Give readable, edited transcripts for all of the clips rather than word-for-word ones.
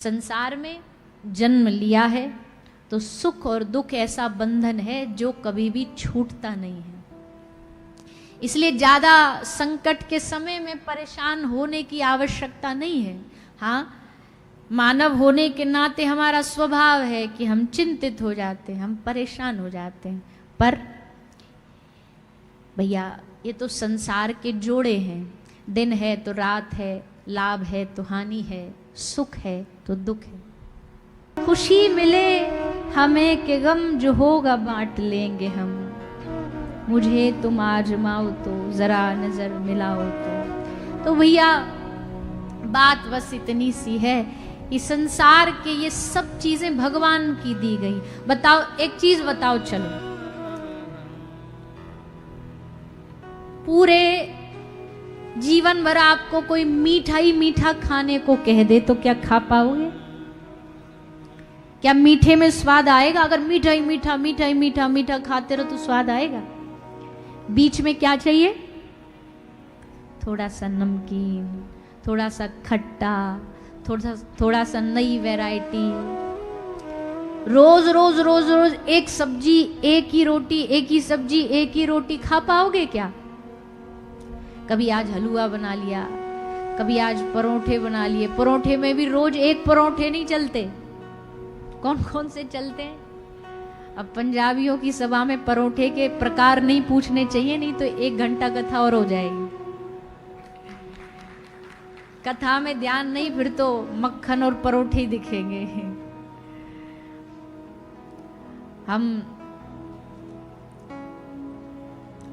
संसार में जन्म लिया है तो सुख और दुख ऐसा बंधन है जो कभी भी छूटता नहीं है। इसलिए ज्यादा संकट के समय में परेशान होने की आवश्यकता नहीं है। हाँ, मानव होने के नाते हमारा स्वभाव है कि हम चिंतित हो जाते हैं, हम परेशान हो जाते हैं, पर भैया ये तो संसार के जोड़े हैं। दिन है तो रात है, लाभ है तो हानि है, सुख है तो दुख है। खुशी मिले हमें के गम जो होगा बांट लेंगे हम, मुझे तुम आजमाओ तो जरा नजर मिलाओ तो भैया बात बस इतनी सी है कि संसार के ये सब चीजें भगवान की दी गई। बताओ, एक चीज बताओ, चलो पूरे जीवन भर आपको कोई मीठा ही मीठा खाने को कह दे तो क्या खा पाओगे? क्या मीठे में स्वाद आएगा? अगर मीठा ही मीठा मीठा ही मीठा मीठा खाते रहो तो स्वाद आएगा? बीच में क्या चाहिए? थोड़ा सा नमकीन, थोड़ा सा खट्टा, थोड़ा सा नई वैरायटी। रोज रोज रोज रोज एक सब्जी, एक ही रोटी, एक ही सब्जी, एक ही रोटी खा पाओगे क्या? कभी आज हलवा बना लिया, कभी आज परोठे बना लिए। परोठे में भी रोज एक परोठे नहीं चलते, कौन कौन से चलते हैं? अब पंजाबियों की सभा में परोठे के प्रकार नहीं पूछने चाहिए, नहीं तो 1 घंटा कथा और हो जाएगी। कथा में ध्यान नहीं, फिर तो मक्खन और परोठे ही दिखेंगे।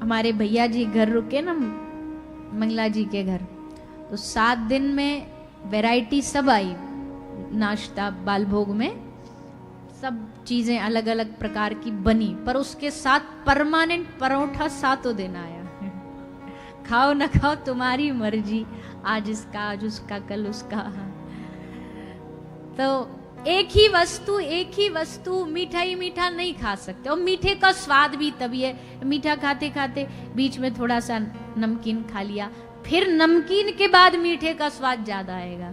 हमारे भैया जी घर रुके ना, मंगला जी के घर, तो 7 दिन में वैरायटी सब आई। नाश्ता बाल भोग में सब चीजें अलग अलग प्रकार की बनी, पर उसके साथ परमानेंट परोठा 7 दिन आया। खाओ ना खाओ तुम्हारी मर्जी, आज इसका, आज उसका, कल उसका। तो एक ही वस्तु मीठा ही मीठा नहीं खा सकते। और मीठे का स्वाद भी तभी है, मीठा खाते खाते बीच में थोड़ा सा नमकीन खा लिया, फिर नमकीन के बाद मीठे का स्वाद ज्यादा आएगा।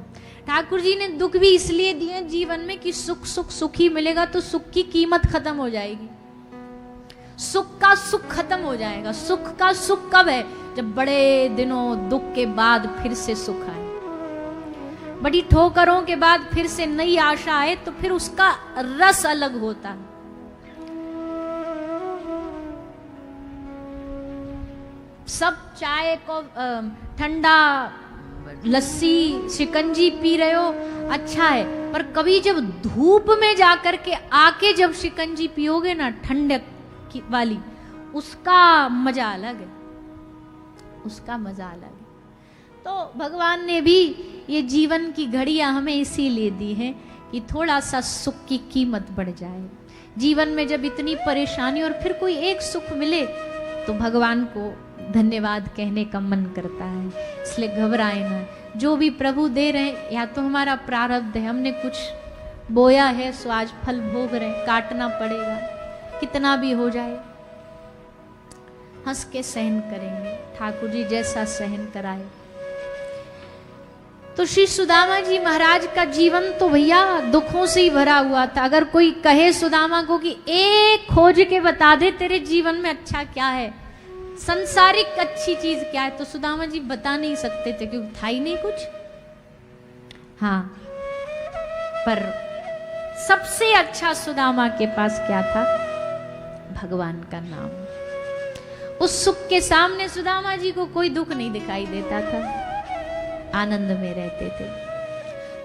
ठाकुर जी ने दुख भी इसलिए दिए जीवन में कि सुख ही मिलेगा तो सुख की कीमत खत्म हो जाएगी, सुख का सुख खत्म हो जाएगा। सुख का सुख कब है? जब बड़े दिनों दुख के बाद फिर से सुख आए, बड़ी ठोकरों के बाद फिर से नई आशा आए, तो फिर उसका रस अलग होता है। सब चाय को ठंडा, लस्सी, शिकंजी पी रहे हो, अच्छा है, पर कभी जब धूप में जाकर के आके जब शिकंजी पियोगे ना ठंडक वाली, उसका मजा अलग है, उसका मजा अलग है। तो भगवान ने भी ये जीवन की घड़ियां हमें इसीलिए दी हैं कि थोड़ा सा सुख की कीमत बढ़ जाए। जीवन में जब इतनी परेशानी और फिर कोई एक सुख मिले तो भगवान को धन्यवाद कहने का मन करता है। इसलिए घबराए ना, जो भी प्रभु दे रहे हैं या तो हमारा प्रारब्ध है, हमने कुछ बोया है सो आज फल भोग रहे, काटना पड़ेगा, कितना भी हो जाए हंस के सहन करेंगे। ठाकुर जी जैसा सहन कराए। तो श्री सुदामा जी महाराज का जीवन तो भैया दुखों से ही भरा हुआ था। अगर कोई कहे सुदामा को कि एक खोज के बता दे तेरे जीवन में अच्छा क्या है, संसारिक अच्छी चीज क्या है, तो सुदामा जी बता नहीं सकते थे क्योंकि था ही नहीं कुछ। हाँ, पर सबसे अच्छा सुदामा के पास क्या था? भगवान का नाम। उस सुख के सामने सुदामा जी को कोई दुख नहीं दिखाई देता था, आनंद में रहते थे।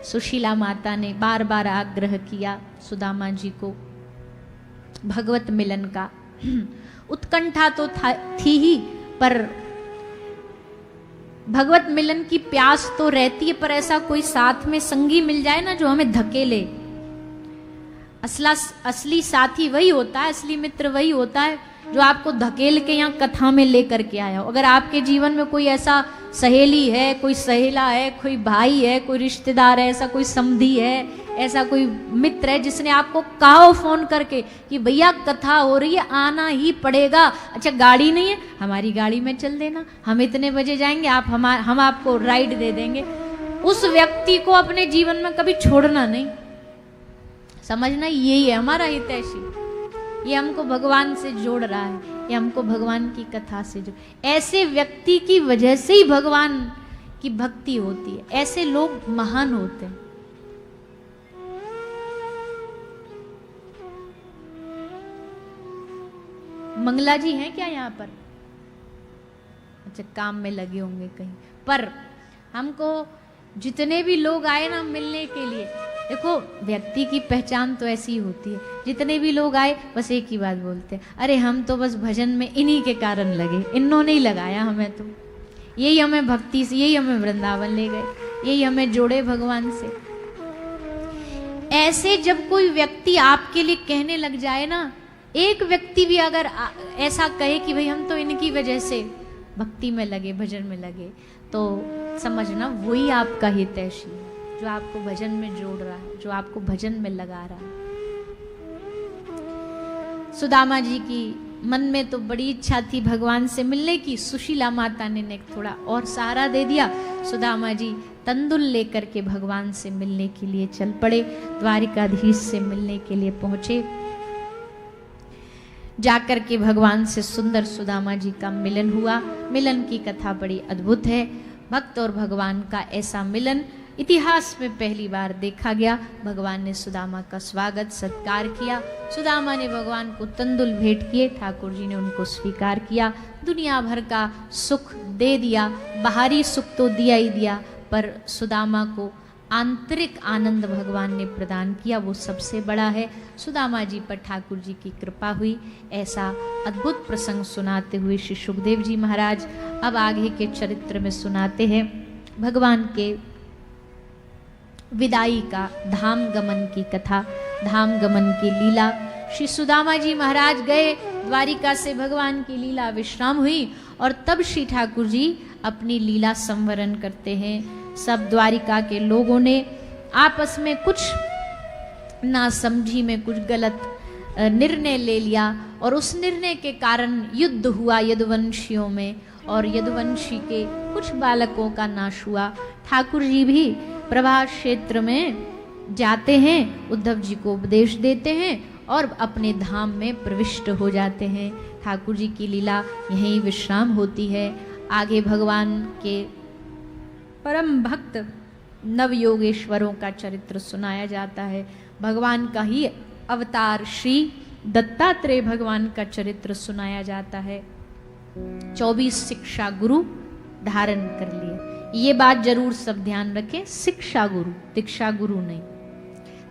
सुशीला माता ने बार बार आग्रह किया सुदामा जी को भगवत मिलन का। उत्कंठा तो थी ही, पर भगवत मिलन की प्यास तो रहती है, पर ऐसा कोई साथ में संगी मिल जाए ना जो हमें धकेले। असली साथी वही होता है, असली मित्र वही होता है जो आपको धकेल के यहाँ कथा में लेकर के आया हो। अगर आपके जीवन में कोई ऐसा सहेली है, कोई सहेला है, कोई भाई है, कोई रिश्तेदार है, ऐसा कोई समधी है, ऐसा कोई मित्र है जिसने आपको कहा हो फोन करके कि भैया कथा हो रही है, आना ही पड़ेगा। अच्छा गाड़ी नहीं है, हमारी गाड़ी में चल देना, हम इतने बजे जाएंगे, हम आपको राइड दे देंगे। उस व्यक्ति को अपने जीवन में कभी छोड़ना नहीं। समझना यही है हमारा हितैषी, ये हमको भगवान से जोड़ रहा है, ये हमको भगवान की कथा से जोड़, ऐसे व्यक्ति की वजह से ही भगवान की भक्ति होती है, ऐसे लोग महान होते हैं। मंगला जी हैं क्या यहाँ पर? अच्छा, काम में लगे होंगे कहीं पर। हमको जितने भी लोग आए ना मिलने के लिए, देखो व्यक्ति की पहचान तो ऐसी ही होती है, जितने भी लोग आए बस एक ही बात बोलते हैं, अरे हम तो बस भजन में इन्हीं के कारण लगे, इन्होंने ही लगाया हमें, तो यही हमें भक्ति से, यही हमें वृंदावन ले गए, यही हमें जोड़े भगवान से। ऐसे जब कोई व्यक्ति आपके लिए कहने लग जाए ना, एक व्यक्ति भी अगर ऐसा कहे कि भाई हम तो इनकी वजह से भक्ति में लगे, भजन में लगे, तो समझना वही आपका हितैषी है, जो आपको भजन में जोड़ रहा है, जो आपको भजन में लगा रहा है। सुदामा जी की मन में तो बड़ी इच्छा थी भगवान से मिलने की, सुशीला माता ने थोड़ा और सहारा दे दिया। सुदामा जी तंदुल लेकर के भगवान से मिलने के लिए चल पड़े, द्वारिकाधीश से मिलने के लिए पहुंचे। जाकर के भगवान से सुंदर सुदामा जी का मिलन हुआ। मिलन की कथा बड़ी अद्भुत है। भक्त और भगवान का ऐसा मिलन इतिहास में पहली बार देखा गया। भगवान ने सुदामा का स्वागत सत्कार किया, सुदामा ने भगवान को तंदुल भेंट किए, ठाकुर जी ने उनको स्वीकार किया, दुनिया भर का सुख दे दिया। बाहरी सुख तो दिया ही दिया, पर सुदामा को आंतरिक आनंद भगवान ने प्रदान किया, वो सबसे बड़ा है। सुदामा जी पर ठाकुर जी की कृपा हुई। ऐसा अद्भुत प्रसंग सुनाते हुए श्री सुखदेव जी महाराज अब आगे के चरित्र में सुनाते हैं भगवान के विदाई का, धाम गमन की कथा, धाम गमन की लीला। श्री सुदामा जी महाराज गए द्वारिका से, भगवान की लीला विश्राम हुई और तब श्री ठाकुर जी अपनी लीला संवरण करते हैं। सब द्वारिका के लोगों ने आपस में कुछ नासमझी में कुछ गलत निर्णय ले लिया और उस निर्णय के कारण युद्ध हुआ यदुवंशियों में और यदुवंशी के कुछ बालकों का नाश हुआ। ठाकुर जी भी प्रभास क्षेत्र में जाते हैं, उद्धव जी को उपदेश देते हैं और अपने धाम में प्रविष्ट हो जाते हैं। ठाकुर जी की लीला यहीं विश्राम होती है। आगे भगवान के परम भक्त नवयोगेश्वरों का चरित्र सुनाया जाता है। भगवान का ही अवतार श्री दत्तात्रेय भगवान का चरित्र सुनाया जाता है। 24 शिक्षा गुरु धारण कर लिए। ये बात जरूर सब ध्यान रखें, शिक्षा गुरु, दीक्षा गुरु नहीं।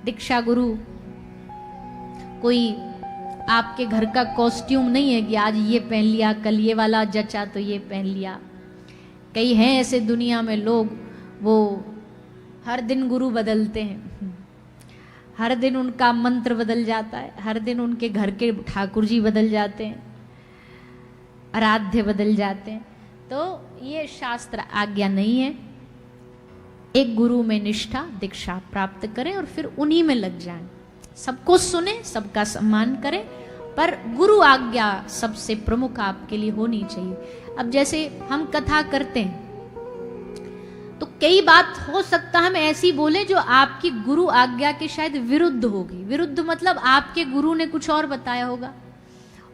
दीक्षा गुरु कोई आपके घर का कॉस्ट्यूम नहीं है कि आज ये पहन लिया, कल ये वाला जचा तो ये पहन लिया। कई हैं ऐसे दुनिया में लोग, वो हर दिन गुरु बदलते हैं, हर दिन उनका मंत्र बदल जाता है, हर दिन उनके घर के ठाकुर जी बदल जाते हैं, आराध्य बदल जाते हैं। तो ये शास्त्र आज्ञा नहीं है। एक गुरु में निष्ठा दीक्षा प्राप्त करें और फिर उन्हीं में लग जाएं। सबको सुने, सबका सम्मान करें, पर गुरु आज्ञा सबसे प्रमुख आपके लिए होनी चाहिए। अब जैसे हम कथा करते हैं तो कई बात हो सकता है हम ऐसी बोले जो आपकी गुरु आज्ञा के शायद विरुद्ध होगी। विरुद्ध मतलब आपके गुरु ने कुछ और बताया होगा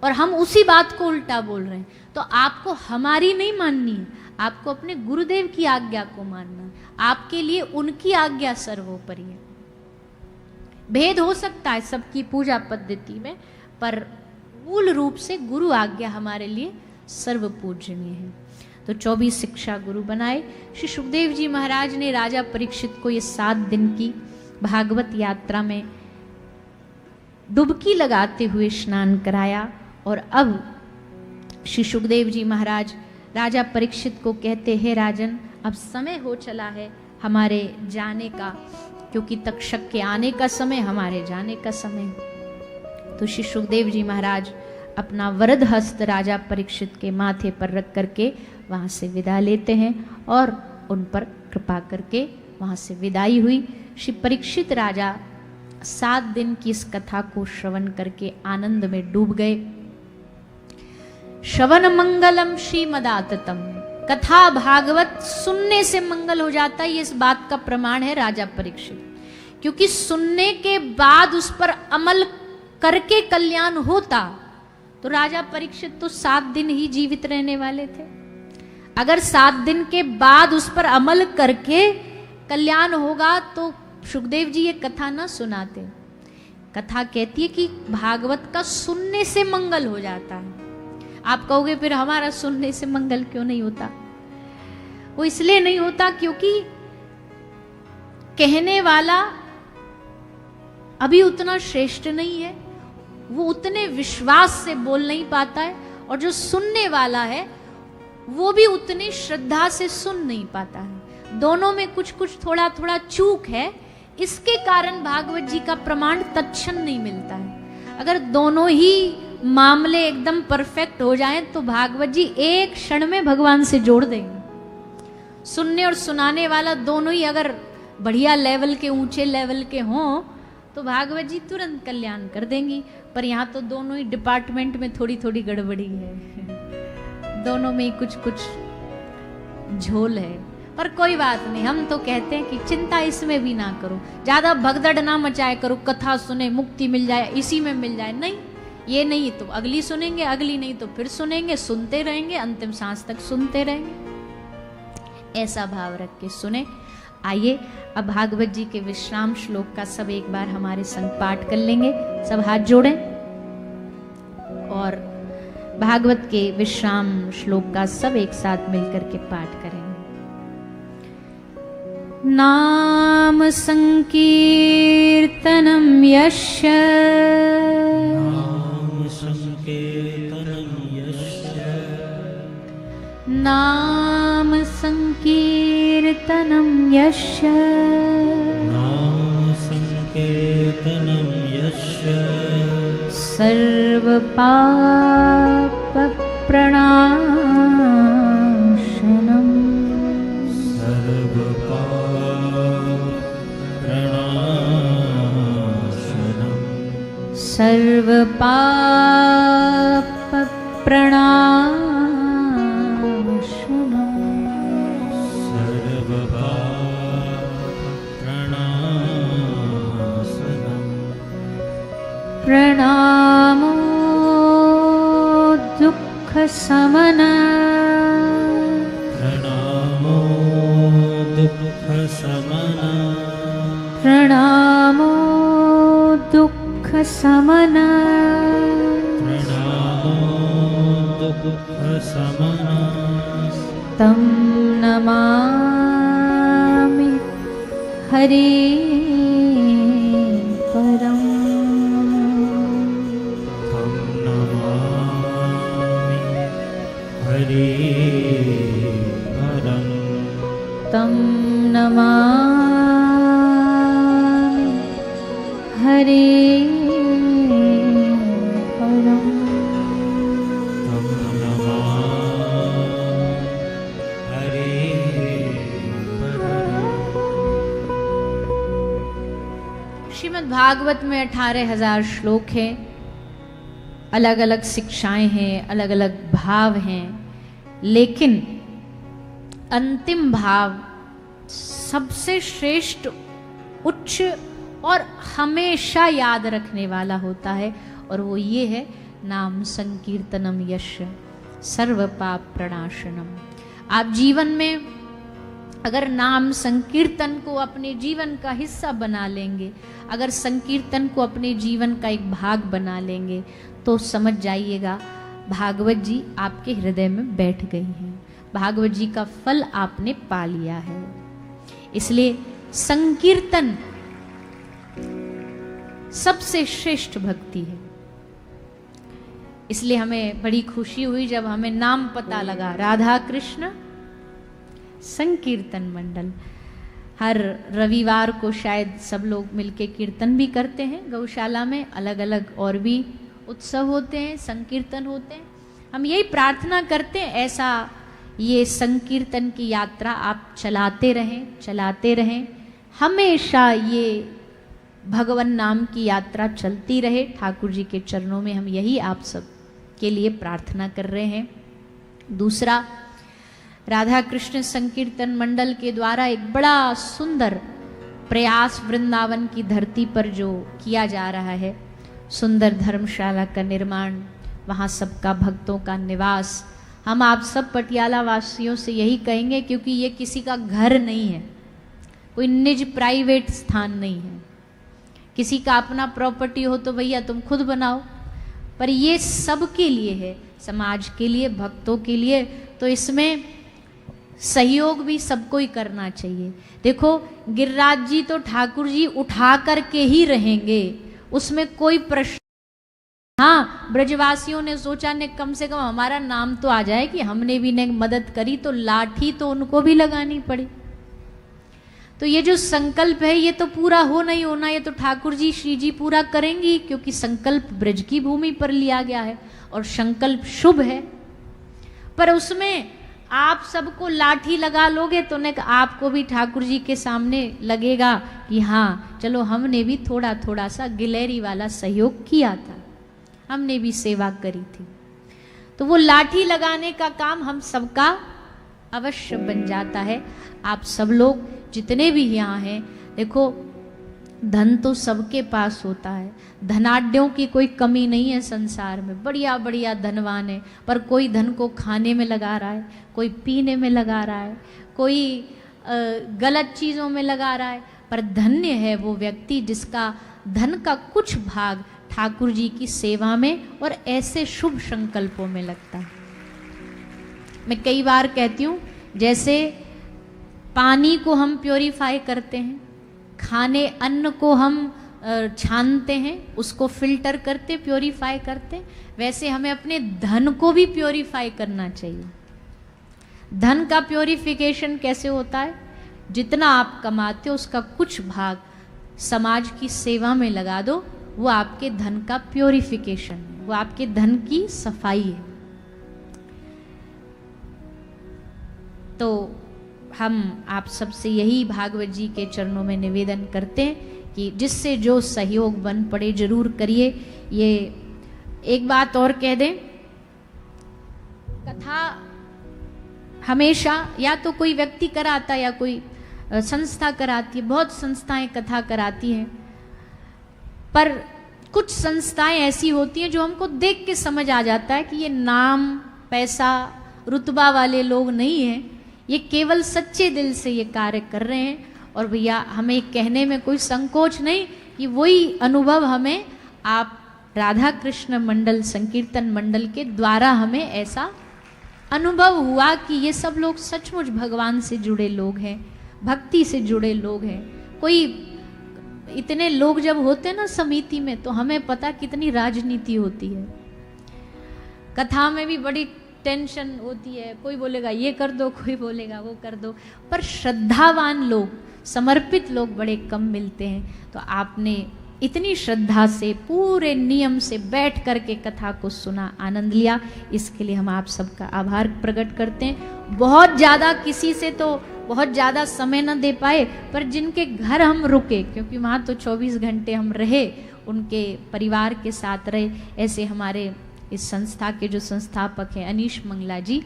और हम उसी बात को उल्टा बोल रहे हैं। तो आपको हमारी नहीं माननी है, आपको अपने गुरुदेव की आज्ञा को मानना है। आपके लिए उनकी आज्ञा सर्वोपरि है। भेद हो सकता है सबकी पूजा पद्धति में, पर मूल रूप से गुरु आज्ञा हमारे लिए सर्व पूजनीय है। तो 24 शिक्षा गुरु बनाए। श्री सुखदेव जी महाराज ने राजा परीक्षित को ये 7 दिन की भागवत यात्रा में डुबकी लगाते हुए स्नान कराया। और अब श्री सुखदेव जी महाराज राजा परीक्षित को कहते हैं, राजन अब समय हो चला है हमारे जाने का, क्योंकि तक्षक के आने का समय हमारे जाने का समय। तो श्री सुखदेव जी महाराज अपना वरद हस्त राजा परीक्षित के माथे पर रख करके वहाँ से विदा लेते हैं और उन पर कृपा करके वहाँ से विदाई हुई। श्री परीक्षित राजा 7 दिन की इस कथा को श्रवण करके आनंद में डूब गए। श्रवण मंगलम श्रीमदाततम कथा भागवत सुनने से मंगल हो जाता है, ये इस बात का प्रमाण है राजा परीक्षित। क्योंकि सुनने के बाद उस पर अमल करके कल्याण होता तो राजा परीक्षित तो 7 दिन ही जीवित रहने वाले थे। अगर 7 दिन के बाद उस पर अमल करके कल्याण होगा तो सुखदेव जी ये कथा न सुनाते। कथा कहती है कि भागवत का सुनने से मंगल हो जाता है। आप कहोगे फिर हमारा सुनने से मंगल क्यों नहीं होता? वो इसलिए नहीं होता क्योंकि कहने वाला अभी उतना श्रेष्ठ नहीं है, वो उतने विश्वास से बोल नहीं पाता है, और जो सुनने वाला है वो भी उतनी श्रद्धा से सुन नहीं पाता है। दोनों में कुछ कुछ थोड़ा थोड़ा चूक है। इसके कारण भागवत जी का प्रमाण तत्क्षण नहीं मिलता है। अगर दोनों ही मामले एकदम परफेक्ट हो जाएं तो भागवत जी एक क्षण में भगवान से जोड़ देंगे। सुनने और सुनाने वाला दोनों ही अगर बढ़िया लेवल के, ऊंचे लेवल के हों तो भागवत जी तुरंत कल्याण कर देंगी। पर यहाँ तो दोनों ही डिपार्टमेंट में थोड़ी थोड़ी गड़बड़ी है, दोनों में ही कुछ कुछ झोल है। पर कोई बात नहीं, हम तो कहते हैं कि चिंता इसमें भी ना करो, ज्यादा भगदड़ ना मचाए करो, कथा सुने मुक्ति मिल जाए, इसी में मिल जाए, नहीं, ये नहीं तो अगली सुनेंगे, अगली नहीं तो फिर सुनेंगे, सुनते रहेंगे, अंतिम सांस तक सुनते रहेंगे। ऐसा भाव रख के सुने। आइए अब भागवत जी के विश्राम श्लोक का सब एक बार हमारे संग पाठ कर लेंगे। सब हाथ जोड़ें और भागवत के विश्राम श्लोक का सब एक साथ मिलकर के पाठ करेंगे। नाम संकीर्तनम यस्य, नाम संकीर्तनम यस्य, नाम संकीर्तनम यस्य, नाम संकीर्तनम यस्य, सर्व पाप प्रणाशनम, सर्व पाप प्रणाशनम, सर्व पाप प्रणाशनम, सर्व पाप प्रणाशनम, प्रणामो दुःख समना, प्रणामो दुःख समना, प्रणामो दुःख समना, प्रणामो दुःख समना, तं नमामि हरे परम, तं नमामि हरे परम, तं नमामि हरे परम, तं नमामि हरे परम। श्रीमद् भागवत में 18,000 श्लोक हैं, अलग अलग शिक्षाएं हैं, अलग अलग भाव हैं, लेकिन अंतिम भाव सबसे श्रेष्ठ, उच्च और हमेशा याद रखने वाला होता है, और वो ये है नाम संकीर्तनम यस्य सर्व पाप प्रणाशनम। आप जीवन में अगर नाम संकीर्तन को अपने जीवन का हिस्सा बना लेंगे, अगर संकीर्तन को अपने जीवन का एक भाग बना लेंगे, तो समझ जाइएगा भागवत जी आपके हृदय में बैठ गई हैं, भागवत जी का फल आपने पा लिया है। इसलिए संकीर्तन सबसे श्रेष्ठ भक्ति है। इसलिए हमें बड़ी खुशी हुई जब हमें नाम पता लगा, राधा कृष्ण संकीर्तन मंडल। हर रविवार को शायद सब लोग मिलके कीर्तन भी करते हैं, गौशाला में अलग अलग और भी उत्सव होते हैं, संकीर्तन होते हैं। हम यही प्रार्थना करते हैं ऐसा ये संकीर्तन की यात्रा आप चलाते रहें, हमेशा ये भगवान नाम की यात्रा चलती रहे। ठाकुर जी के चरणों में हम यही आप सब के लिए प्रार्थना कर रहे हैं। दूसरा, राधा कृष्ण संकीर्तन मंडल के द्वारा एक बड़ा सुंदर प्रयास वृंदावन की धरती पर जो किया जा रहा है, सुंदर धर्मशाला का निर्माण, वहाँ सबका भक्तों का निवास। हम आप सब पटियाला वासियों से यही कहेंगे, क्योंकि ये किसी का घर नहीं है, कोई निज प्राइवेट स्थान नहीं है। किसी का अपना प्रॉपर्टी हो तो भैया तुम खुद बनाओ, पर ये सबके लिए है, समाज के लिए, भक्तों के लिए। तो इसमें सहयोग भी सबको ही करना चाहिए। देखो गिरिराज जी तो ठाकुर जी उठा करके ही रहेंगे, उसमें कोई प्रश्न। हाँ, ब्रजवासियों ने सोचा ने कम से कम हमारा नाम तो आ जाए कि हमने भी ने मदद करी, तो लाठी तो उनको भी लगानी पड़ी। तो ये जो संकल्प है ये तो पूरा हो नहीं होना, ये तो ठाकुर जी श्री जी पूरा करेंगी, क्योंकि संकल्प ब्रज की भूमि पर लिया गया है और संकल्प शुभ है। पर उसमें आप सबको लाठी लगा लोगे तो ने आपको भी ठाकुर जी के सामने लगेगा कि हाँ चलो हमने भी थोड़ा थोड़ा सा गिलहरी वाला सहयोग किया था, हमने भी सेवा करी थी। तो वो लाठी लगाने का काम हम सबका अवश्य बन जाता है। आप सब लोग जितने भी यहाँ हैं, देखो धन तो सबके पास होता है, धनाढ्यों की कोई कमी नहीं है संसार में, बढ़िया बढ़िया धनवान है, पर कोई धन को खाने में लगा रहा है, कोई पीने में लगा रहा है, कोई गलत चीज़ों में लगा रहा है। पर धन्य है वो व्यक्ति जिसका धन का कुछ भाग ठाकुर जी की सेवा में और ऐसे शुभ संकल्पों में लगता है। मैं कई बार कहती हूँ, जैसे पानी को हम प्योरीफाई करते हैं, खाने अन्न को हम छानते हैं, उसको फिल्टर करते, प्योरीफाई करते, वैसे हमें अपने धन को भी प्योरीफाई करना चाहिए। धन का प्योरीफिकेशन कैसे होता है? जितना आप कमाते हो उसका कुछ भाग समाज की सेवा में लगा दो, वो आपके धन का प्योरीफिकेशन है, वो आपके धन की सफाई है। तो हम आप सबसे यही भागवत जी के चरणों में निवेदन करते हैं कि जिससे जो सहयोग बन पड़े जरूर करिए। ये एक बात और कह दें, कथा हमेशा या तो कोई व्यक्ति कराता है या कोई संस्था कराती है, बहुत संस्थाएं कथा कराती हैं, पर कुछ संस्थाएं ऐसी होती हैं जो हमको देख के समझ आ जाता है कि ये नाम पैसा रुतबा वाले लोग नहीं हैं, ये केवल सच्चे दिल से ये कार्य कर रहे हैं। और भैया हमें कहने में कोई संकोच नहीं कि वही अनुभव हमें आप राधा कृष्ण मंडल संकीर्तन मंडल के द्वारा हमें ऐसा अनुभव हुआ कि ये सब लोग सचमुच भगवान से जुड़े लोग हैं, भक्ति से जुड़े लोग हैं। कोई इतने लोग जब होते हैं ना समिति में, तो हमें पता कितनी राजनीति होती है। कथा में भी बड़ी टेंशन होती है, कोई बोलेगा ये कर दो, कोई बोलेगा वो कर दो, पर श्रद्धावान लोग, समर्पित लोग बड़े कम मिलते हैं। तो आपने इतनी श्रद्धा से पूरे नियम से बैठ करके कथा को सुना, आनंद लिया, इसके लिए हम आप सबका आभार प्रकट करते हैं। बहुत ज़्यादा किसी से तो बहुत ज़्यादा समय न दे पाए, पर जिनके घर हम रुके, क्योंकि वहाँ तो 24 घंटे हम रहे, उनके परिवार के साथ रहे, ऐसे हमारे इस संस्था के जो संस्थापक हैं अनीश मंगला जी,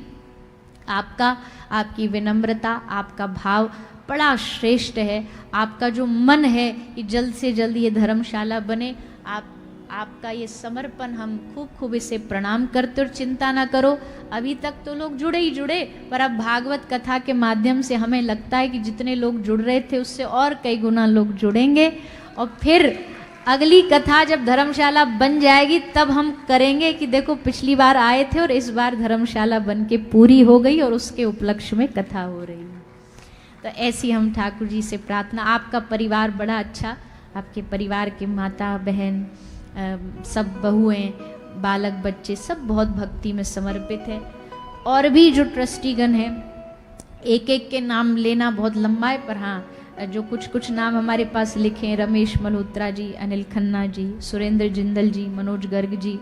आपका, आपकी विनम्रता, आपका भाव बड़ा श्रेष्ठ है। आपका जो मन है कि जल्द से जल्द ये धर्मशाला बने, आपका ये समर्पण, हम खूब खूब इसे प्रणाम करते। और चिंता ना करो, अभी तक तो लोग जुड़े ही जुड़े, पर अब भागवत कथा के माध्यम से हमें लगता है कि जितने लोग जुड़ रहे थे उससे और कई गुना लोग जुड़ेंगे। और फिर अगली कथा जब धर्मशाला बन जाएगी तब हम करेंगे कि देखो पिछली बार आए थे और इस बार धर्मशाला बन के पूरी हो गई और उसके उपलक्ष्य में कथा हो रही है। तो ऐसी हम ठाकुर जी से प्रार्थना, आपका परिवार बड़ा अच्छा, आपके परिवार के माता बहन सब बहुएं बालक बच्चे सब बहुत भक्ति में समर्पित हैं। और भी जो ट्रस्टीगण हैं, एक एक के नाम लेना बहुत लंबा है, पर हाँ जो कुछ कुछ नाम हमारे पास लिखे हैं, रमेश मल्होत्रा जी, अनिल खन्ना जी, सुरेंद्र जिंदल जी, मनोज गर्ग जी,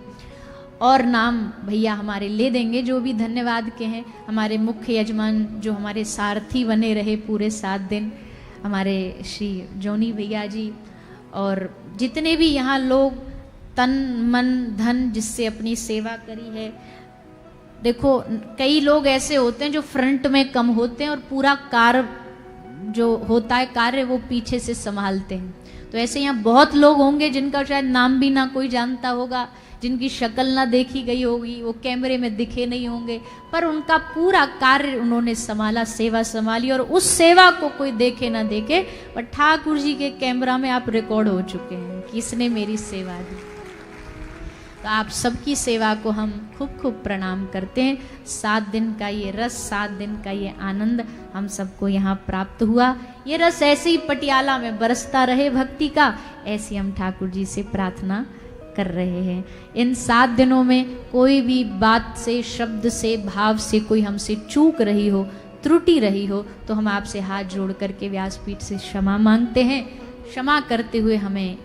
और नाम भैया हमारे ले देंगे जो भी धन्यवाद के हैं। हमारे मुख्य यजमान जो हमारे सारथी बने रहे पूरे 7 दिन, हमारे श्री जोनी भैया जी, और जितने भी यहाँ लोग तन मन धन जिससे अपनी सेवा करी है, देखो कई लोग ऐसे होते हैं जो फ्रंट में कम होते हैं और पूरा कार्य जो होता है कार्य वो पीछे से संभालते हैं। तो ऐसे यहाँ बहुत लोग होंगे जिनका शायद नाम भी ना कोई जानता होगा, जिनकी शक्ल ना देखी गई होगी, वो कैमरे में दिखे नहीं होंगे, पर उनका पूरा कार्य उन्होंने संभाला, सेवा संभाली, और उस सेवा को कोई देखे ना देखे पर ठाकुर जी के कैमरा में आप रिकॉर्ड हो चुके हैं कि इसने मेरी सेवा दी। तो आप सबकी सेवा को हम खूब खूब प्रणाम करते हैं। 7 दिन का ये रस, 7 दिन का ये आनंद हम सबको यहाँ प्राप्त हुआ। ये रस ऐसे ही पटियाला में बरसता रहे भक्ति का, ऐसी हम ठाकुर जी से प्रार्थना कर रहे हैं। इन 7 दिनों में कोई भी बात से, शब्द से, भाव से कोई हमसे चूक रही हो, त्रुटि रही हो, तो हम आपसे हाथ जोड़ करके व्यासपीठ से क्षमा मांगते हैं। क्षमा करते हुए हमें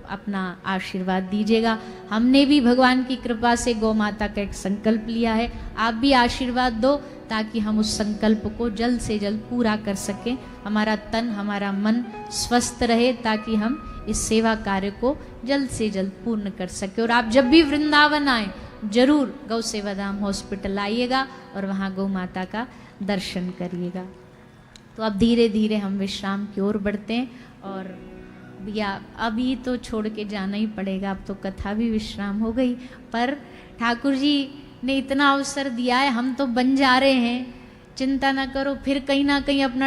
अपना आशीर्वाद दीजिएगा। हमने भी भगवान की कृपा से गौ माता का एक संकल्प लिया है, आप भी आशीर्वाद दो ताकि हम उस संकल्प को जल्द से जल्द पूरा कर सकें, हमारा तन हमारा मन स्वस्थ रहे, ताकि हम इस सेवा कार्य को जल्द से जल्द पूर्ण कर सके। और आप जब भी वृंदावन आए जरूर गौ सेवाधाम हॉस्पिटल आइएगा और वहाँ गौ माता का दर्शन करिएगा। तो अब धीरे धीरे हम विश्राम की ओर बढ़ते हैं। और भैया अभी तो छोड़ के जाना ही पड़ेगा, अब तो कथा भी विश्राम हो गई, पर ठाकुर जी ने इतना अवसर दिया है, हम तो बन जा रहे हैं, चिंता ना करो, फिर कहीं ना कहीं अपना